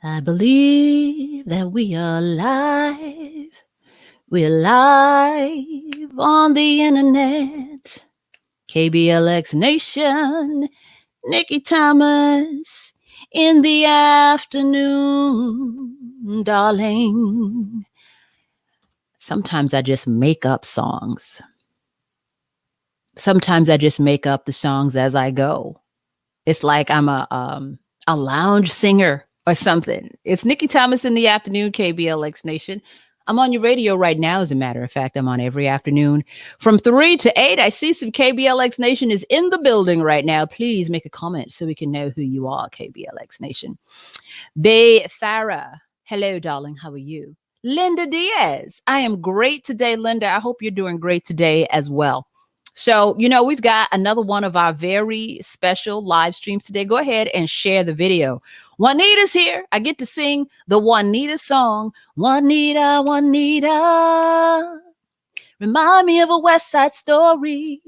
I believe that we are live. We're live on the internet. KBLX Nation, Nikki Thomas in the afternoon, darling. Sometimes I just make up songs. Sometimes I just make up the songs as I go. It's like I'm a lounge singer or something. It's Nikki Thomas in the afternoon, KBLX Nation. I'm on your radio right now. As a matter of fact, I'm on every afternoon from 3 to 8. I see some KBLX Nation is in the building right now. Please make a comment so we can know who you are, KBLX Nation. Bay Farah. Hello, darling. How are you? Linda Diaz. I am great today, Linda. I hope you're doing great today as well. So, we've got another one of our very special live streams today. Go ahead and share the video. Juanita's here. I get to sing the Juanita song. Juanita, Juanita, remind me of a West Side Story.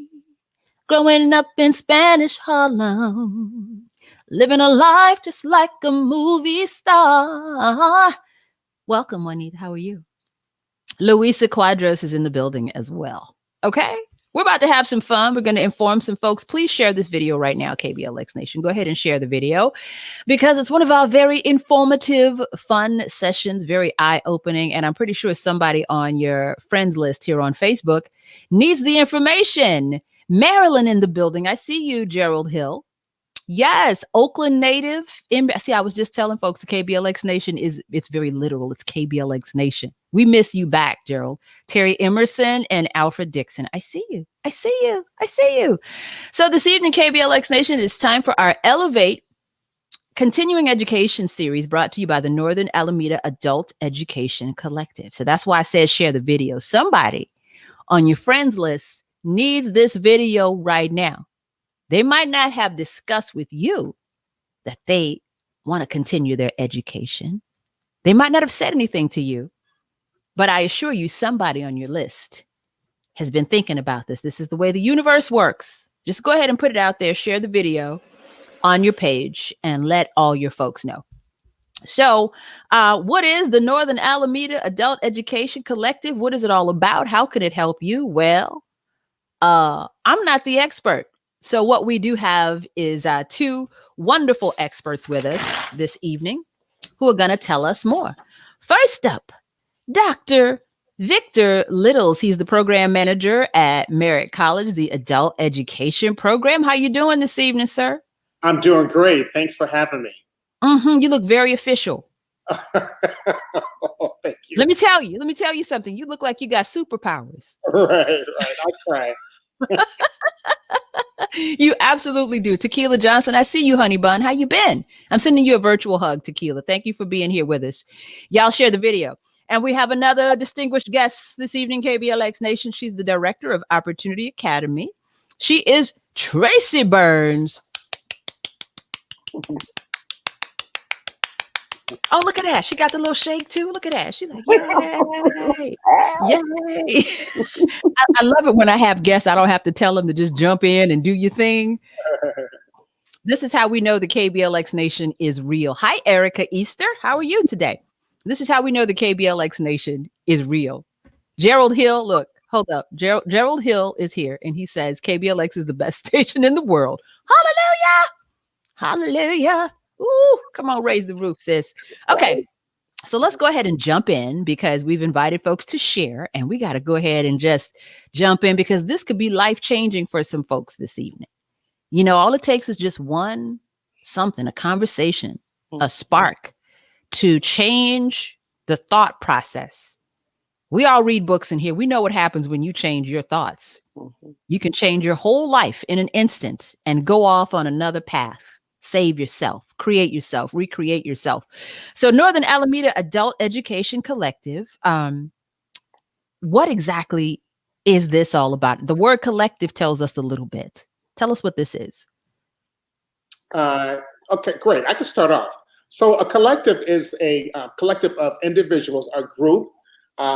Growing up in Spanish Harlem, living a life just like a movie star. Welcome, Juanita. How are you? Luisa Quadros is in the building as well. Okay. We're about to have some fun. We're going to inform some folks. Please share this video right now, KBLX Nation. Go ahead and share the video because it's one of our very informative, fun sessions, very eye-opening. And I'm pretty sure somebody on your friends list here on Facebook needs the information. Marilyn in the building. I see you, Gerald Hill. Yes, Oakland native. See, I was just telling folks the KBLX Nation it's very literal. It's KBLX Nation. We miss you back, Gerald. Terry Emerson and Alfred Dixon. I see you. I see you. I see you. So this evening, KBLX Nation, it's time for our Elevate Continuing Education series brought to you by the Northern Alameda Adult Education Collective. So that's why I said share the video. Somebody on your friends list needs this video right now. They might not have discussed with you that they want to continue their education. They might not have said anything to you, but I assure you somebody on your list has been thinking about this. This is the way the universe works. Just go ahead and put it out there, share the video on your page and let all your folks know. So what is the Northern Alameda Adult Education Collective? What is it all about? How can it help you? Well, I'm not the expert. So what we do have is two wonderful experts with us this evening who are going to tell us more. First up, Dr. Victor Littles. He's the program manager at Merritt College, the adult education program. How you doing this evening, sir? I'm doing great. Thanks for having me. You look very official. Thank you. Let me tell you something. You look like you got superpowers. Right. I'll try. You absolutely do. Tequila Johnson, I see you, honey bun. How you been? I'm sending you a virtual hug, Tequila. Thank you for being here with us. Y'all share the video. And we have another distinguished guest this evening, KBLX Nation. She's the director of Opportunity Academy. She is Tracy Burns. Oh, look at that. She got the little shake too. Look at that. She's like, yay. Yay. I love it when I have guests. I don't have to tell them to just jump in and do your thing. This is how we know the KBLX Nation is real. Hi, Erica Easter. How are you today? This is how we know the KBLX Nation is real. Gerald Hill, look, hold up. Gerald Hill is here and he says KBLX is the best station in the world. Hallelujah. Hallelujah. Ooh, come on, raise the roof, sis. Okay, so let's go ahead and jump in because we've invited folks to share and we got to go ahead and just jump in because this could be life-changing for some folks this evening. All it takes is just a conversation, a spark to change the thought process. We all read books in here. We know what happens when you change your thoughts. You can change your whole life in an instant and go off on another path. Save yourself, create yourself, recreate yourself. So Northern Alameda Adult Education Collective, what exactly is this all about? The word collective tells us a little bit. Tell us what this is. Okay, great. I can start off. So a collective is a collective of individuals, a group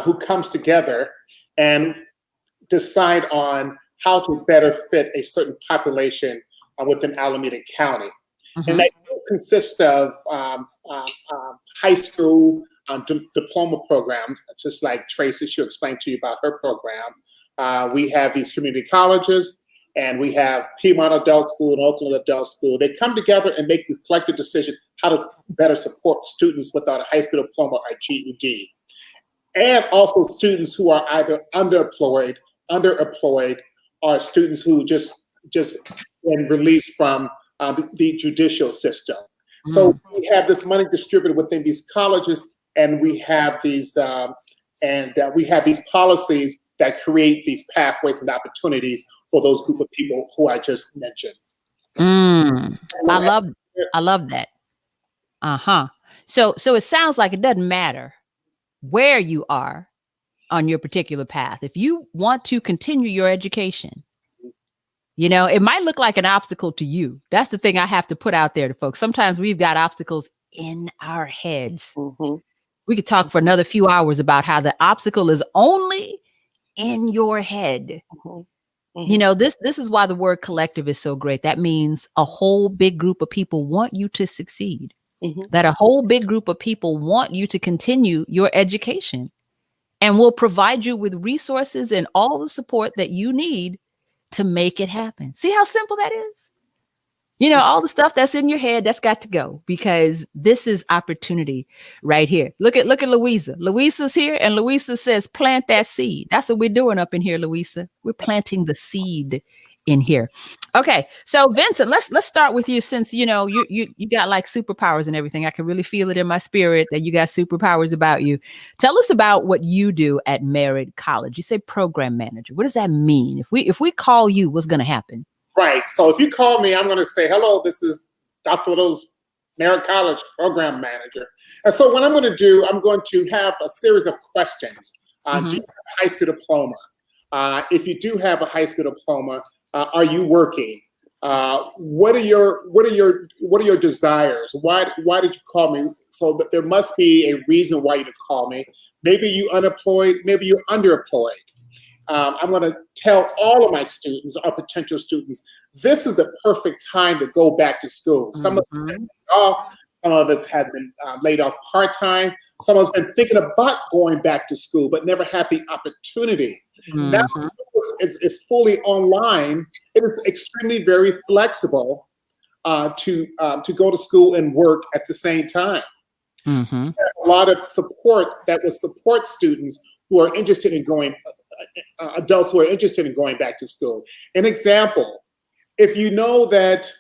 who comes together and decide on how to better fit a certain population within Alameda County. And that consists of high school diploma programs, just like Tracy, she'll explain to you about her program. We have these community colleges, and we have Piedmont Adult School and Oakland Adult School. They come together and make this collective decision how to better support students without a high school diploma or GED. And also students who are either underemployed, or students who just been released from the judicial system. So we have this money distributed within these colleges, and we have these policies that create these pathways and opportunities for those group of people who I just mentioned. I love that. So it sounds like it doesn't matter where you are on your particular path. If you want to continue your education, it might look like an obstacle to you. That's the thing I have to put out there to folks. Sometimes we've got obstacles in our heads. We could talk for another few hours about how the obstacle is only in your head. This is why the word collective is so great. That means a whole big group of people want you to succeed. That a whole big group of people want you to continue your education, and will provide you with resources and all the support that you need to make it happen. See how simple that is? All the stuff that's in your head, that's got to go, because this is opportunity right here. Look at Louisa. Louisa's here, and Louisa says, plant that seed. That's what we're doing up in here, Louisa. We're planting the seed in here. Okay, so Vincent, let's start with you, since you got like superpowers and everything. I can really feel it in my spirit that you got superpowers about you. Tell us about what you do at Merritt College. You say program manager. What does that mean? If we call you, what's going to happen? Right. So if you call me, I'm going to say, hello, this is Dr. Little's Merritt College program manager. And so what I'm going to do, I'm going to have a series of questions. Do you have a high school diploma? If you do have a high school diploma, are you working? What are your desires? Why did you call me? So that there must be a reason why you call me. Maybe you unemployed, maybe you're underemployed. I'm going to tell all of my students, our potential students, this is the perfect time to go back to school. Some of them have been off. Some of us have been laid off part-time. Some of us have been thinking about going back to school, but never had the opportunity. Now it's fully online. It is extremely very flexible to go to school and work at the same time. A lot of support that will support students who are interested in adults who are interested in going back to school. An example, if you know that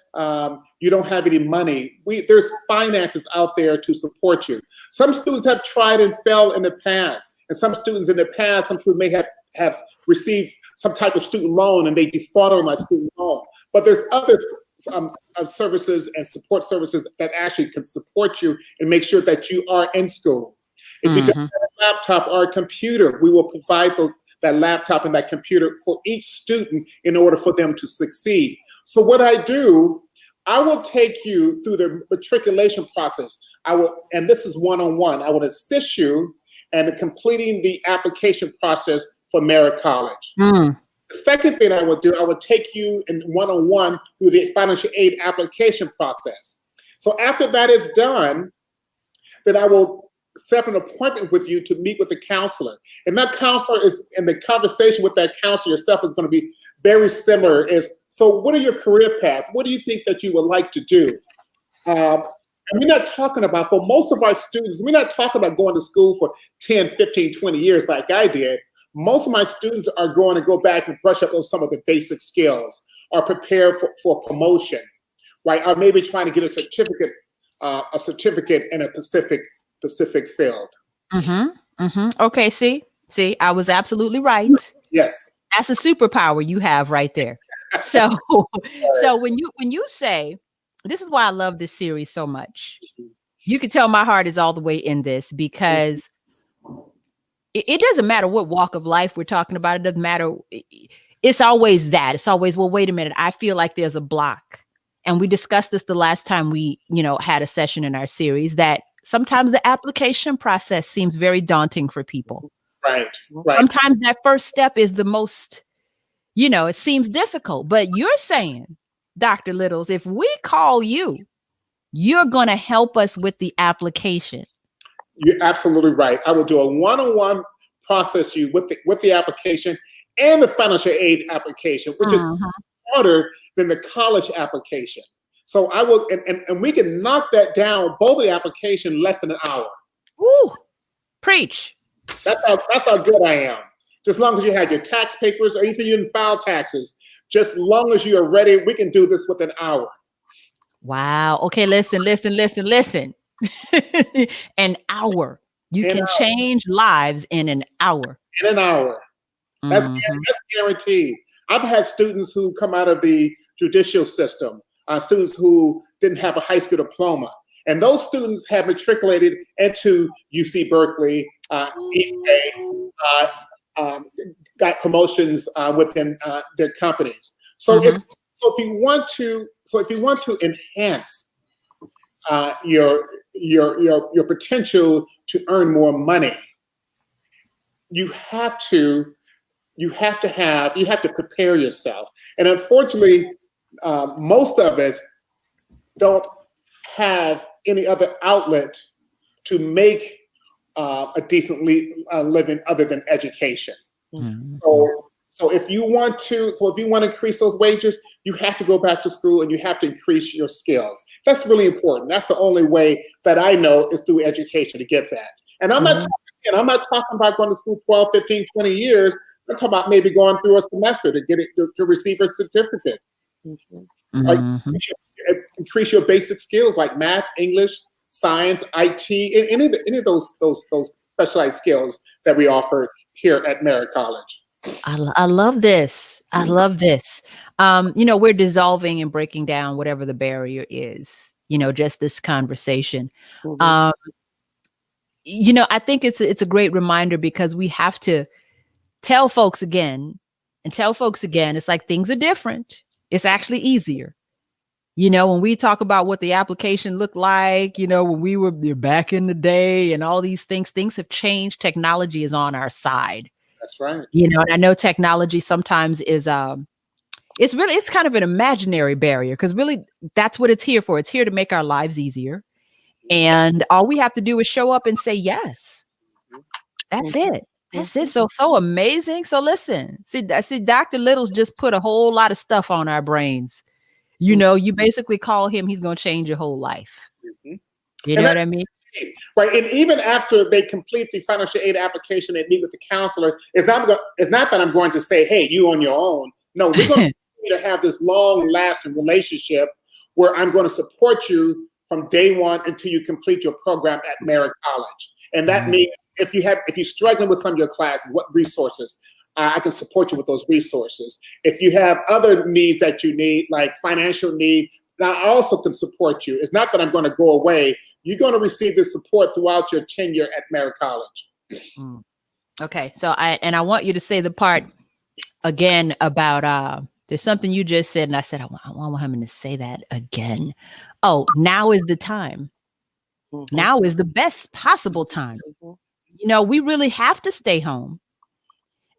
you don't have any money, there's finances out there to support you. Some students have tried and failed in the past, and some students in the past, some people may have received some type of student loan and they defaulted on that student loan. But there's other services and support services that actually can support you and make sure that you are in school. If you don't have a laptop or a computer, we will provide that laptop and that computer for each student in order for them to succeed. So what I do, I will take you through the matriculation process. And this is one-on-one. I will assist you in completing the application process for Merritt College. The second thing I will do, I will take you in one-on-one through the financial aid application process. So after that is done, then I will set up an appointment with you to meet with the counselor. And that counselor and the conversation with that counselor yourself is going to be very similar. So what are your career paths? What do you think that you would like to do? And we're not talking about, for most of our students, we're not talking about going to school for 10, 15, 20 years like I did. Most of my students are going to go back and brush up on some of the basic skills, or prepare for promotion, right? Or maybe trying to get a certificate in a specific field. Okay, see, I was absolutely right. Yes. That's a superpower you have right there. So when you say, this is why I love this series so much. You can tell my heart is all the way in this, because it doesn't matter what walk of life we're talking about. It doesn't matter. It's always that. It's always, well, wait a minute. I feel like there's a block. And we discussed this the last time we, had a session in our series, that sometimes the application process seems very daunting for people. Right. Sometimes that first step is the most, it seems difficult. But you're saying, Dr. Littles, if we call you, you're going to help us with the application. You're absolutely right. I will do a one-on-one process you with the application and the financial aid application, which is Mhm. harder than the college application. So I will, and we can knock that down, both of the application, in less than an hour. Ooh, preach. That's how good I am. Just as long as you had your tax papers, or even you didn't file taxes, just long as you are ready, we can do this within an hour. Wow. Okay, listen. An hour. You In, can change lives in an hour. in an hour. Mhm. That's guaranteed. I've had students who come out of the judicial system, students who didn't have a high school diploma. And those students have matriculated into UC Berkeley, East Bay, Ooh. uh, um, got promotions within their companies. Mhm. So if you want to enhance your potential to earn more money, you have to prepare yourself. And unfortunately, most of us don't have any other outlet to make a decent living other than education. Mhm. So if you want to increase those wages, you have to go back to school and you have to increase your skills. That's really important. That's the only way that I know is through education to get that. And Mhm. I'm not talking about going to school 12, 15, 20 years. I'm talking about maybe going through a semester to get it to receive a certificate. Or Mhm. increase your basic skills like math, English, science, IT, any of those specialized skills that we offer here at Merritt College. I love this. I love this. We're dissolving and breaking down whatever the barrier is, just this conversation. Mhm. Um, I think it's a great reminder because we have to tell folks again and tell folks again, it's like things are different. It's actually easier. When we talk about what the application looked like, when we were back in the day and all these things have changed. Technology is on our side. That's right. And I know technology sometimes is it's kind of an imaginary barrier because really that's what it's here for. It's here to make our lives easier. And all we have to do is show up and say yes. That's Mhm. it. That's it. So amazing. So listen, see, Dr. Little's just put a whole lot of stuff on our brains. You basically call him, he's gonna change your whole life. Mhm. You And know that's what I mean? right. And even after they complete the financial aid application and meet with the counselor, it's not that I'm going to say, "Hey, you on your own." No, we're going to continue to have this long-lasting relationship where I'm going to support you from day one until you complete your program at Merritt College. And that Mm. means if you're struggling with some of your classes, what resources? I can support you with those resources. If you have other needs that you need, like financial need, I also can support you. It's not that I'm going to go away. You're going to receive this support throughout your tenure at Merritt College. Mm. Okay. So I want you to say the part again about there's something you just said, and I said I want him to say that again. Oh, now is the time. Mhm. Now is the best possible time. Mhm. We really have to stay home.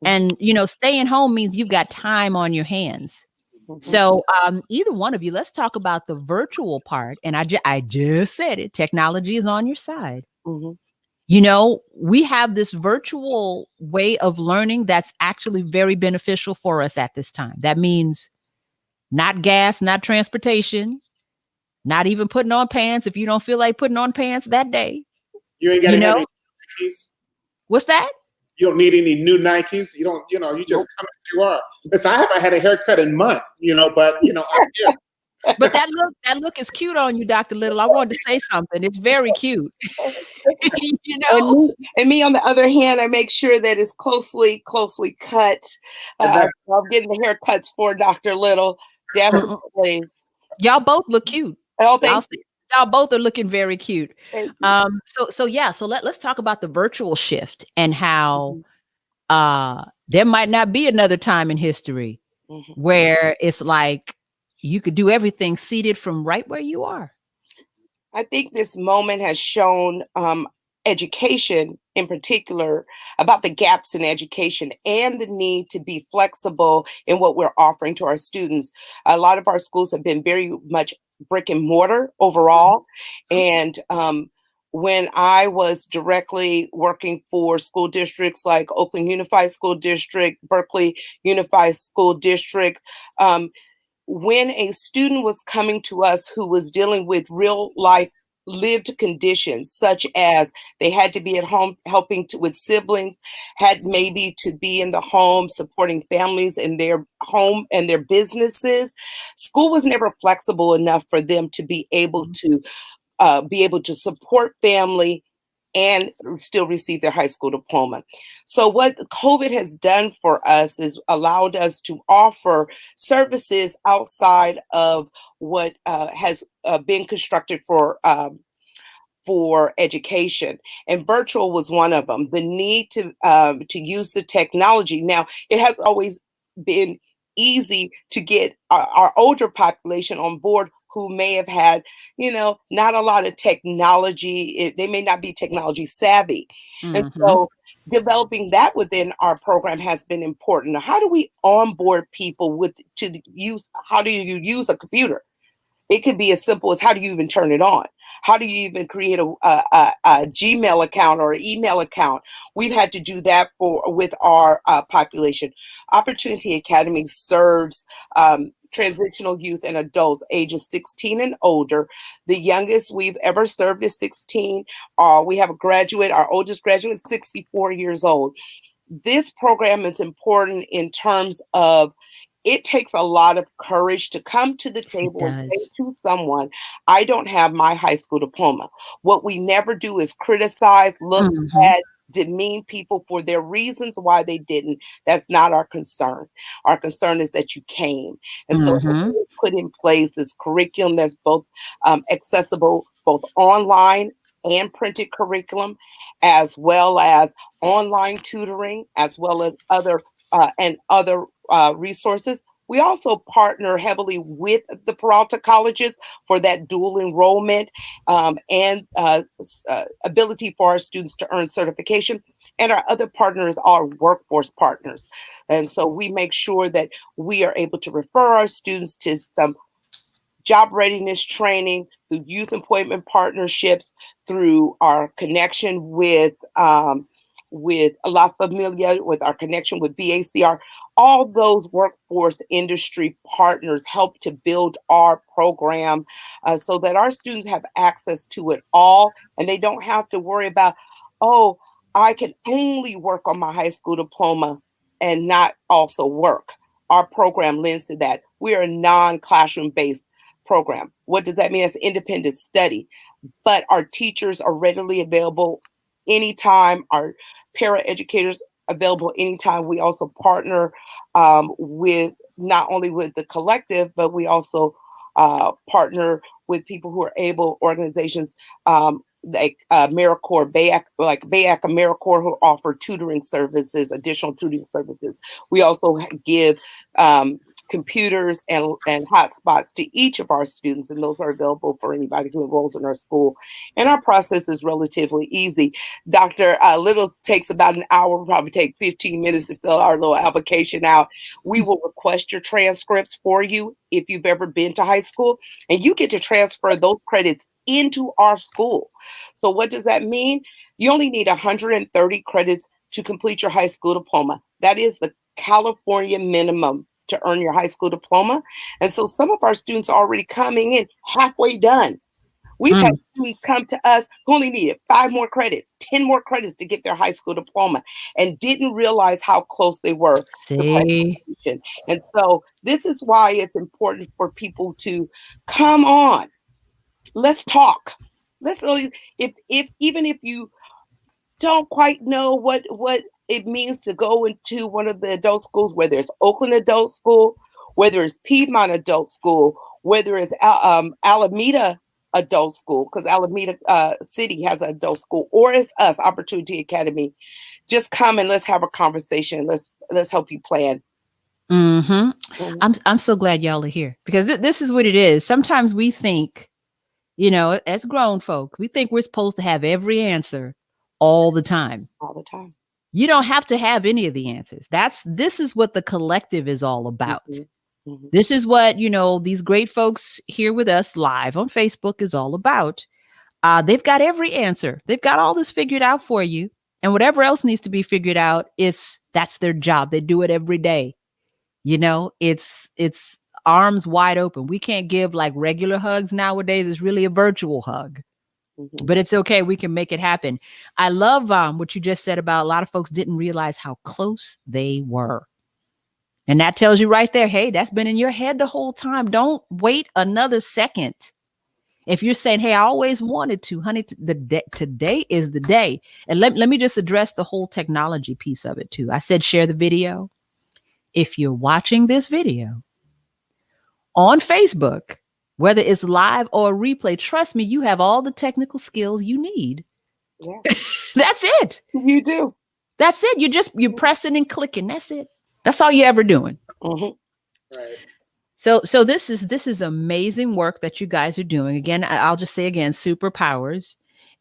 And staying home means you've got time on your hands. Mhm. So either one of you, let's talk about the virtual part. And I just said it, technology is on your side. Mhm. We have this virtual way of learning that's actually very beneficial for us at this time. That means not gas, not transportation, not even putting on pants if you don't feel like putting on pants that day. You ain't got You to have know, any Nikes. what's that? You don't need any new Nikes. You just Nope. come as you are. Listen, I haven't had a haircut in months, but I'm here. But that look is cute on you, Dr. Little. I wanted to say something. It's very cute. you And know? me, on the other hand, I make sure that it's closely cut. And that's I'm getting the haircuts for Dr. Little, Mm-mm. definitely. Y'all both look cute. Oh, I'll thank say y'all both are looking very cute. you. So let's talk about the virtual shift and how Mhm. there might not be another time in history Mhm. where it's like you could do everything seated from right where you are. I think this moment has shown education in particular about the gaps in education and the need to be flexible in what we're offering to our students. A lot of our schools have been very much brick and mortar overall. And when I was directly working for school districts like Oakland Unified School District, Berkeley Unified School District, um, when a student was coming to us who was dealing with real life lived conditions, such as they had to be at home helping with siblings, had maybe to be in the home supporting families in their home and their businesses, school was never flexible enough for them to be able to support family and still receive their high school diploma. So what COVID has done for us is allowed us to offer services outside of what has been constructed for education, and virtual was one of them. The need to use the technology. Now, it has always been easy to get our older population on board who may have had, not a lot of technology. They may not be technology savvy. And Mm-hmm. so developing that within our program has been important. Now, how do we onboard people how do you use a computer? It could be as simple as, how do you even turn it on? How do you even create a Gmail account or an email account? We've had to do that with our population. Opportunity Academy serves transitional youth and adults ages 16 and older. The youngest we've ever served is 16. We have a graduate, our oldest graduate is 64 years old. This program is important in terms of, it takes a lot of courage to come to the Yes, it table and say does. to someone, I don't have my high school diploma. What we never do is criticize, look Mm-hmm. at, demean people for their reasons why they didn't. That's not our concern. Our concern is that you came. And so what Mm-hmm. we put in place is curriculum that's both accessible, both online and printed curriculum, as well as online tutoring, as well as other resources. We also partner heavily with the Peralta colleges for that dual enrollment and ability for our students to earn certification. And our other partners are workforce partners. And so we make sure that we are able to refer our students to some job readiness training, through youth employment partnerships, through our connection with La Familia, with our connection with BACR. All those workforce industry partners help to build our program so that our students have access to it all, and they don't have to worry about, oh, I can only work on my high school diploma and not also work. Our program lends to that. We are a non-classroom based program. What does that mean? It's independent study, but our teachers are readily available anytime. Our paraeducators available anytime. We also partner with not only with the collective, but we also partner with people who are able, organizations like AmeriCorps, BAC AmeriCorps, who offer tutoring services, additional tutoring services. We also give computers and hotspots to each of our students, and those are available for anybody who enrolls in our school. And our process is relatively easy. Dr. Little's takes about an hour, will probably take 15 minutes to fill our little application out. We will request your transcripts for you if you've ever been to high school, and you get to transfer those credits into our school. So what does that mean? You only need 130 credits to complete your high school diploma. That is the California minimum to earn your high school diploma. And so some of our students are already coming in halfway done. We've had Mm. students come to us who only needed 5 more credits, 10 more credits to get their high school diploma, and didn't realize how close they were to See? graduation. And so this is why it's important for people to come on. Let's talk. Let's if even if you don't quite know what it means to go into one of the adult schools, whether it's Oakland Adult School, whether it's Piedmont Adult School, whether it's Alameda Adult School, because Alameda City has an adult school, or it's us, Opportunity Academy. Just come and let's have a conversation. Let's help you plan. Mm-hmm. Mhm. I'm so glad y'all are here, because this is what it is. Sometimes we think, as grown folks, we think we're supposed to have every answer all the time. All the time. You don't have to have any of the answers. This is what the collective is all about. Mhm. Mhm. This is what, these great folks here with us live on Facebook is all about. They've got every answer. They've got all this figured out for you. And whatever else needs to be figured out, that's their job. They do it every day. You know, it's arms wide open. We can't give like regular hugs nowadays. It's really a virtual hug. But it's okay. We can make it happen. I love what you just said about a lot of folks didn't realize how close they were. And that tells you right there, hey, that's been in your head the whole time. Don't wait another second. If you're saying, hey, I always wanted to, honey, today is the day. And let me just address the whole technology piece of it too. I said, share the video. If you're watching this video on Facebook, whether it's live or a replay, trust me, you have all the technical skills you need. Yeah. That's it. You do. That's it. You're pressing and clicking. That's it. That's all you're ever doing. Mm-hmm. Right. So this is amazing work that you guys are doing. Again, I'll just say again, superpowers.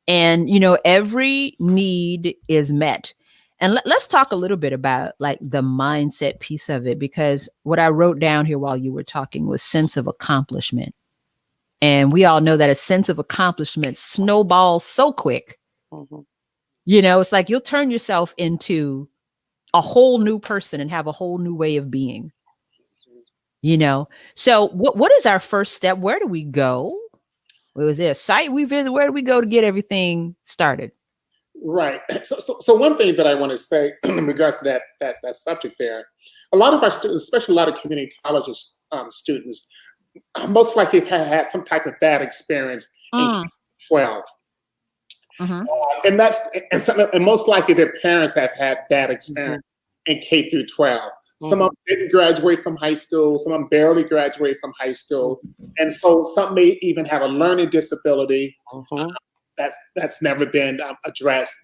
And, you know, every need is met. And let's talk a little bit about like the mindset piece of it, because what I wrote down here while you were talking was sense of accomplishment. And we all know that a sense of accomplishment snowballs so quick. Mm-hmm. You know, it's like you'll turn yourself into a whole new person and have a whole new way of being. You know, so what is our first step? Where do we go? Was there a site we visit? Where do we go to get everything started? Right. So one thing that I want to say in regards to that subject there, a lot of our students, especially a lot of community colleges students, most likely have had some type of bad experience in K-12. Mm-hmm. And most likely their parents have had bad experience in K through 12. Some of them didn't graduate from high school. Some of them barely graduate from high school. And so some may even have a learning disability that's never been addressed.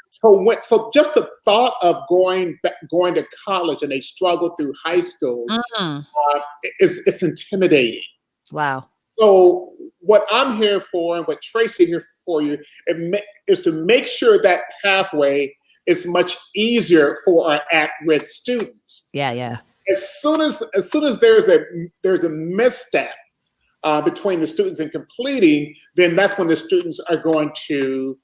So just the thought of going to college and they struggle through high school it's intimidating. Wow. So what I'm here for and what Tracy here for you is to make sure that pathway is much easier for our at-risk students. Yeah. As soon as there's a misstep between the students and completing, then that's when the students are going to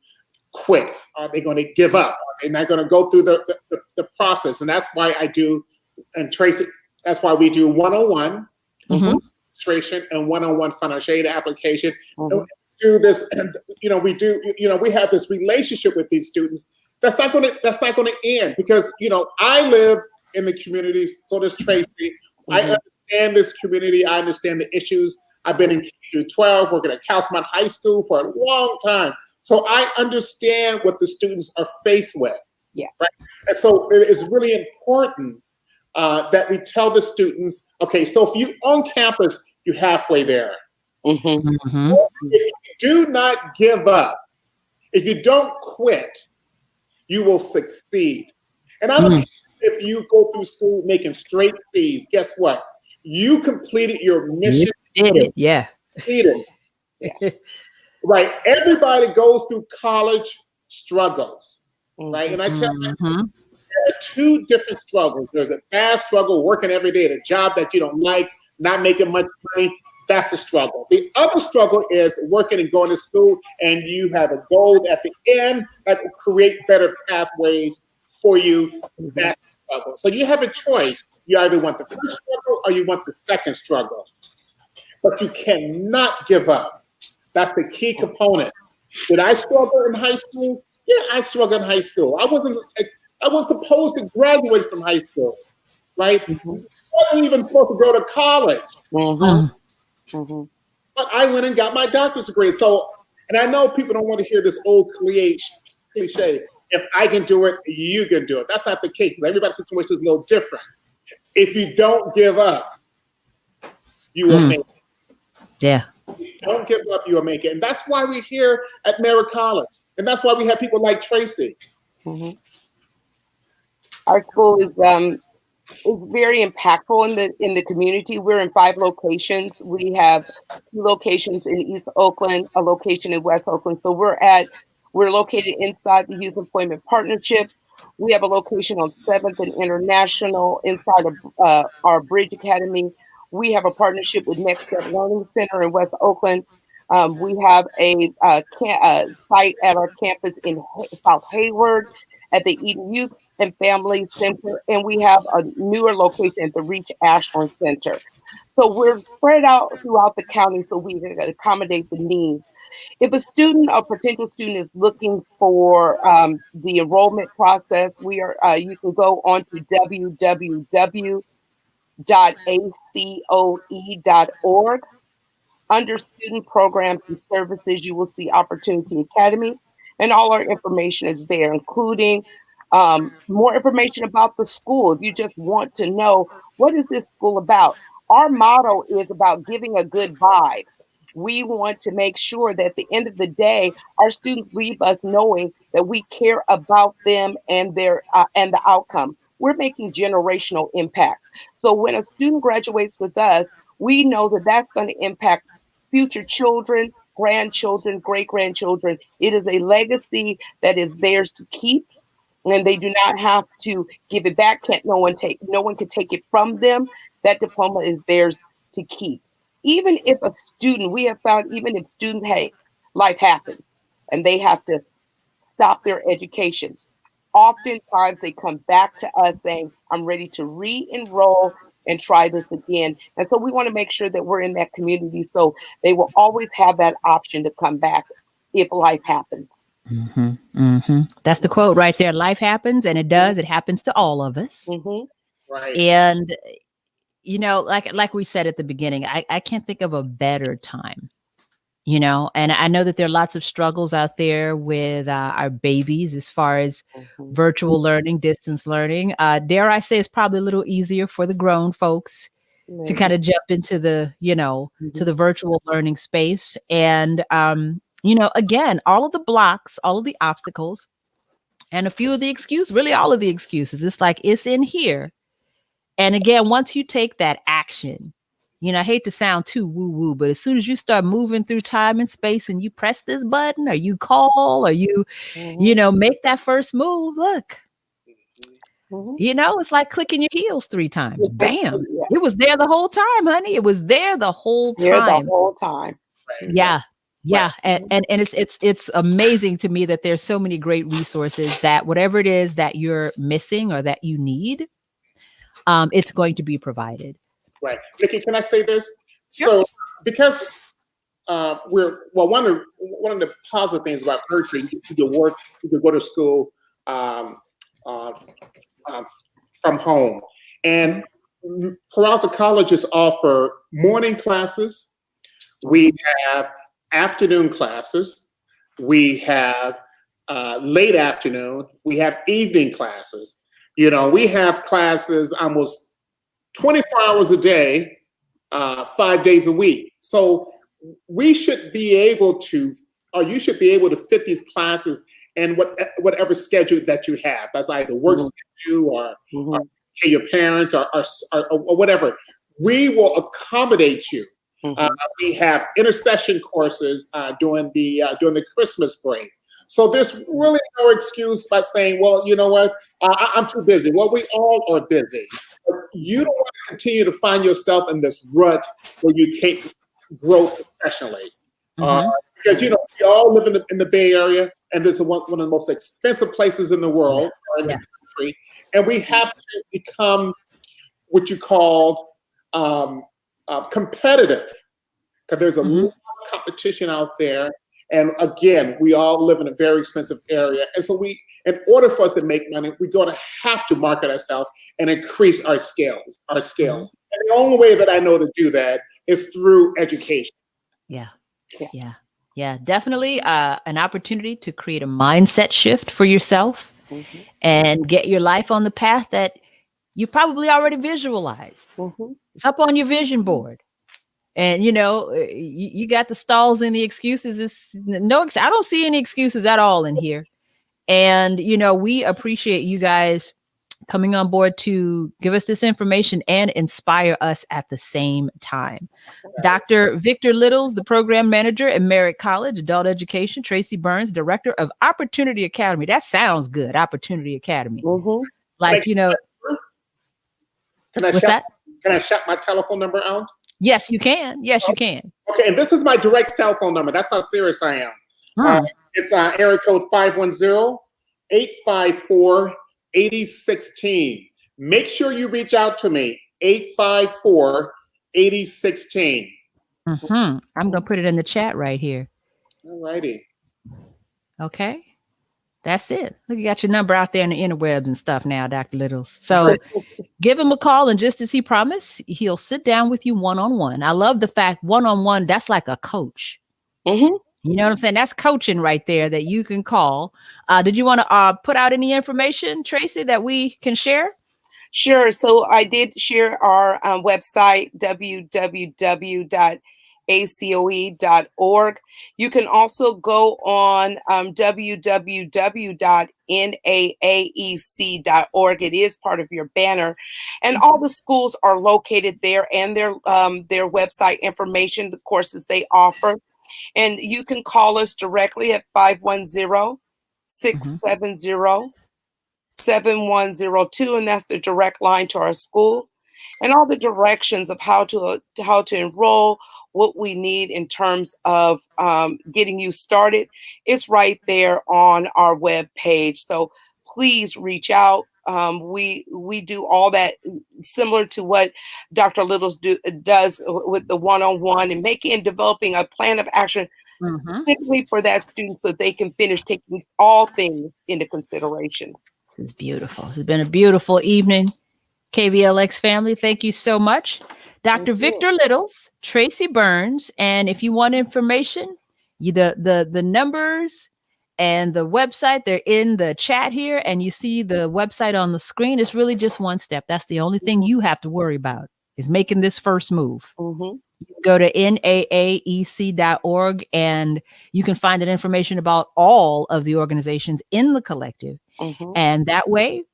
quit. Are they going to give up? Are they not going to go through the process? And that's why I do, and Tracy, that's why we do 101 registration and 101 financial aid application. And do this, and we have this relationship with these students. That's not going to end, because I live in the community. So does Tracy. I understand this community. I understand the issues. I've been in K through 12, working at Calcimont High School for a long time. So I understand what the students are faced with. Yeah. Right. And so it is really important that we tell the students, okay, so if you on campus, you're halfway there. If you do not give up, if you don't quit, you will succeed. And I don't care if you go through school making straight C's. Guess what? You completed your mission. You did it. Yeah. Right. Everybody goes through college struggles. Right. And I tell you, there are two different struggles. There's a bad struggle, working every day at a job that you don't like, not making much money. That's a struggle. The other struggle is working and going to school, and you have a goal at the end that will create better pathways for you. That's a struggle. So you have a choice. You either want the first struggle or you want the second struggle. But you cannot give up. That's the key component. Did I struggle in high school? Yeah, I struggled in high school. I was supposed to graduate from high school, right? I wasn't even supposed to go to college. But I went and got my doctor's degree. So, and I know people don't want to hear this old cliche. If I can do it, you can do it. That's not the case. Everybody's situation is a little different. If you don't give up, you will make it. Yeah. If you don't give up, you will make it. And that's why we're here at Merritt College. And that's why we have people like Tracy. Our school is very impactful in the community. We're in 5 locations. We have 2 locations in East Oakland, a location in West Oakland. So we're located inside the Youth Employment Partnership. We have a location on 7th and International inside of our Bridge Academy. We have a partnership with Next Step Learning Center in West Oakland. We have a site at our campus in South Hayward at the Eden Youth and Family Center, and we have a newer location at the Reach Ashland Center. So we're spread out throughout the county so we can accommodate the needs. If a student or potential student is looking for the enrollment process, we are you can go on to www.acoe.org. Under Student Programs and Services, you will see Opportunity Academy, and all our information is there, including more information about the school. If you just want to know, what is this school about? Our motto is about giving a good vibe. We want to make sure that at the end of the day, our students leave us knowing that we care about them and their and the outcome. We're making generational impact. So when a student graduates with us, we know that that's going to impact future children, grandchildren, great grandchildren. It is a legacy that is theirs to keep, and they do not have to give it back. No one can take it from them. That diploma is theirs to keep. Even if a student, we have found, even if students, hey, life happens and they have to stop their education. Oftentimes they come back to us saying, I'm ready to re-enroll and try this again. And so we want to make sure that we're in that community so they will always have that option to come back if life happens. Mm-hmm, mm-hmm. That's the quote right there. Life happens, and it does. It happens to all of us. Mm-hmm. Right. And, you know, like we said at the beginning, I can't think of a better time, you know, and I know that there are lots of struggles out there with our babies as far as virtual learning, distance learning. Dare I say it's probably a little easier for the grown folks to kind of jump into the, you know, to the virtual learning space. And, you know, again, all of the blocks, all of the obstacles, and a few of the excuses, really all of the excuses. It's like, it's in here. And again, once you take that action, you know, I hate to sound too woo-woo, but as soon as you start moving through time and space and you press this button or you call or you know, make that first move, look, you know, it's like clicking your heels 3 times. Bam. Yes. It was there the whole time, honey. It was there the whole time. There the whole time. Yeah. Yeah. And it's amazing to me that there's so many great resources that whatever it is that you're missing or that you need, it's going to be provided. Right. Nikki, can I say this? Sure. So because one of the positive things about virtual, you can work, you can go to school from home. And Peralta colleges offer morning classes. We have afternoon classes. We have late afternoon. We have evening classes. You know, we have classes almost 24 hours a day, 5 days a week. So we should be able to, or you should be able to fit these classes in whatever schedule that you have. That's either work schedule or your parents or whatever. We will accommodate you. We have intercession courses during the Christmas break. So there's really no excuse by saying, well, you know what, I'm too busy. Well, we all are busy. But you don't want to continue to find yourself in this rut where you can't grow professionally. Because, you know, we all live in the Bay Area, and this is one of the most expensive places in the world, or in the country. And we have to become what you call competitive, because there's a lot of competition out there. And again, we all live in a very expensive area. And so in order for us to make money, we're going to have to market ourselves and increase our scales. And the only way that I know to do that is through education. Yeah, definitely an opportunity to create a mindset shift for yourself and get your life on the path that you probably already visualized. It's up on your vision board. And, you know, you got the stalls and the excuses. I don't see any excuses at all in here. And, you know, we appreciate you guys coming on board to give us this information and inspire us at the same time. Dr. Victor Littles, the program manager at Merritt College, Adult Education. Tracy Burns, director of Opportunity Academy. That sounds good. Opportunity Academy. Like, you know, can I shout my telephone number out? Yes, you can. Yes, you can. Okay, and this is my direct cell phone number. That's how serious I am. Hmm. It's area code 510-854-8016. Make sure you reach out to me, 854-8016. I'm going to put it in the chat right here. All righty. Okay. That's it. Look, you got your number out there in the interwebs and stuff now, Dr. Littles. So give him a call, and just as he promised, he'll sit down with you one-on-one. I love the fact one-on-one, that's like a coach. Mm-hmm. You know what I'm saying? That's coaching right there that you can call. Did you want to put out any information, Tracy, that we can share? Sure. So I did share our website, www.acoe.org. You can also go on www.naaec.org. It is part of your banner. And all the schools are located there, and their website information, the courses they offer. And you can call us directly at 510-670-7102, and that's the direct line to our school. And all the directions of how to enroll, what we need in terms of getting you started, is right there on our web page. So please reach out. We do all that similar to what Dr. Littles does with the one-on-one, and developing a plan of action specifically for that student so they can finish taking all things into consideration. This is beautiful. It's been a beautiful evening, KBLX family. Thank you so much. Dr. Victor Littles, Tracy Burns, and if you want information, the numbers and the website, they're in the chat here, and you see the website on the screen. It's really just one step. That's the only thing you have to worry about, is making this first move. Go to naaec.org, and you can find out information about all of the organizations in the collective. And that way,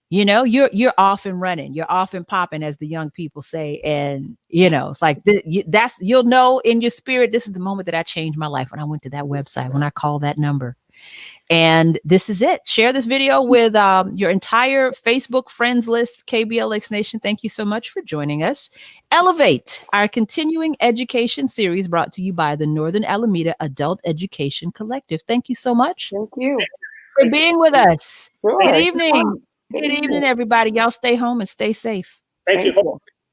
you know, you're off and running, you're off and popping, as the young people say. And you know, it's like you'll know in your spirit, this is the moment that I changed my life, when I went to that website, when I called that number. And this is it. Share this video with your entire Facebook friends list, KBLX Nation. Thank you so much for joining us. Elevate, our continuing education series, brought to you by the Northern Alameda Adult Education Collective. Thank you so much. Thank you for being with us. Sure. Good evening. Good evening, everybody. Y'all stay home and stay safe. Thank you.